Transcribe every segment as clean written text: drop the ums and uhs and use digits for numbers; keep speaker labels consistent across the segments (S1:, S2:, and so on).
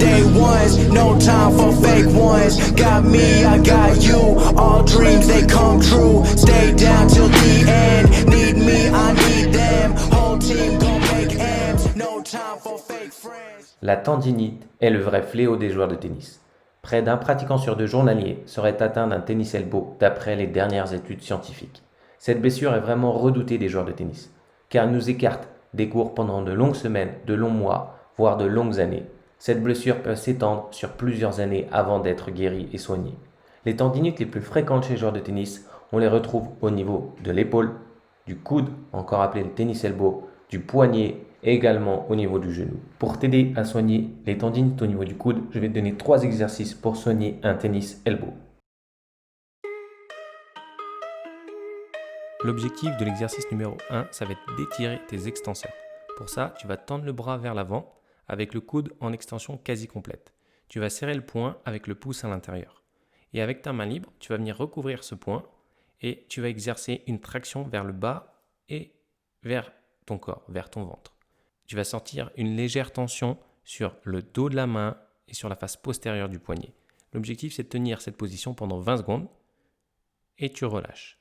S1: day ones, no time for fake ones. Got me, I got you, all dreams they come true. Stay down till the end, need me, I need them. Whole team gon' make M's, no time for fake friends.
S2: La tendinite est le vrai fléau des joueurs de tennis. Près d'un pratiquant sur deux journaliers serait atteint d'un tennis elbow d'après les dernières études scientifiques. Cette blessure est vraiment redoutée des joueurs de tennis, car elle nous écarte des cours pendant de longues semaines, de longs mois, voire de longues années. Cette blessure peut s'étendre sur plusieurs années avant d'être guérie et soignée. Les tendinites les plus fréquentes chez les joueurs de tennis, on les retrouve au niveau de l'épaule, du coude, encore appelé le tennis elbow, du poignet et également au niveau du genou. Pour t'aider à soigner les tendinites au niveau du coude, je vais te donner 3 exercices pour soigner un tennis elbow. L'objectif de l'exercice numéro 1, ça va être d'étirer tes extenseurs. Pour ça, tu vas tendre le bras vers l'avant avec le coude en extension quasi complète. Tu vas serrer le poing avec le pouce à l'intérieur. Et avec ta main libre, tu vas venir recouvrir ce point et tu vas exercer une traction vers le bas et vers ton corps, vers ton ventre. Tu vas sentir une légère tension sur le dos de la main et sur la face postérieure du poignet. L'objectif, c'est de tenir cette position pendant 20 secondes et tu relâches.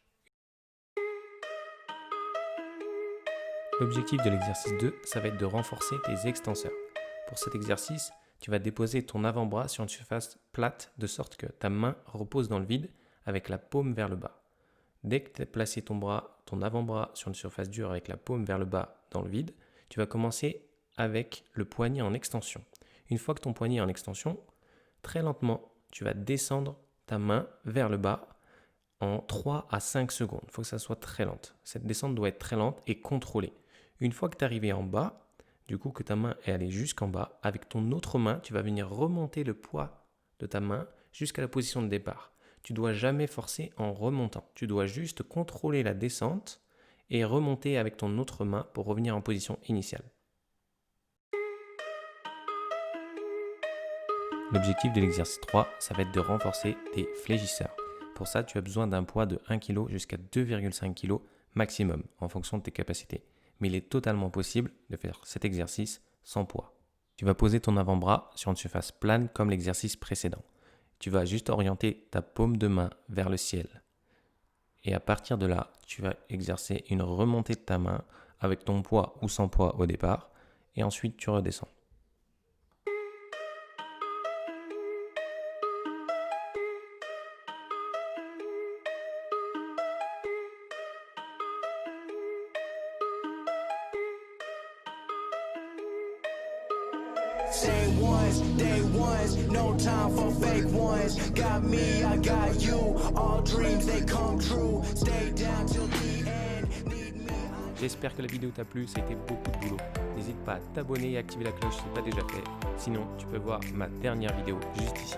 S2: L'objectif de l'exercice 2, ça va être de renforcer tes extenseurs. Pour cet exercice, tu vas déposer ton avant-bras sur une surface plate de sorte que ta main repose dans le vide avec la paume vers le bas. Dès que tu as placé ton avant-bras sur une surface dure avec la paume vers le bas dans le vide, tu vas commencer avec le poignet en extension. Une fois que ton poignet est en extension, très lentement, tu vas descendre ta main vers le bas en 3 à 5 secondes. Il faut que ça soit très lente. Cette descente doit être très lente et contrôlée. Une fois que tu es arrivé en bas, du coup que ta main est allée jusqu'en bas, avec ton autre main, tu vas venir remonter le poids de ta main jusqu'à la position de départ. Tu ne dois jamais forcer en remontant. Tu dois juste contrôler la descente et remonter avec ton autre main pour revenir en position initiale. L'objectif de l'exercice 3, ça va être de renforcer tes fléchisseurs. Pour ça, tu as besoin d'un poids de 1 kg jusqu'à 2,5 kg maximum en fonction de tes capacités. Mais il est totalement possible de faire cet exercice sans poids. Tu vas poser ton avant-bras sur une surface plane comme l'exercice précédent. Tu vas juste orienter ta paume de main vers le ciel. Et à partir de là, tu vas exercer une remontée de ta main avec ton poids ou sans poids au départ. Et ensuite, tu redescends.
S1: Say ones, day ones, no time for fake ones. Got me, I got you, all dreams they come true. Stay down till the end, need me.
S2: J'espère que la vidéo t'a plu, ça a été beaucoup de boulot. N'hésite pas à t'abonner et activer la cloche si ce n'est pas déjà fait. Sinon, tu peux voir ma dernière vidéo juste ici.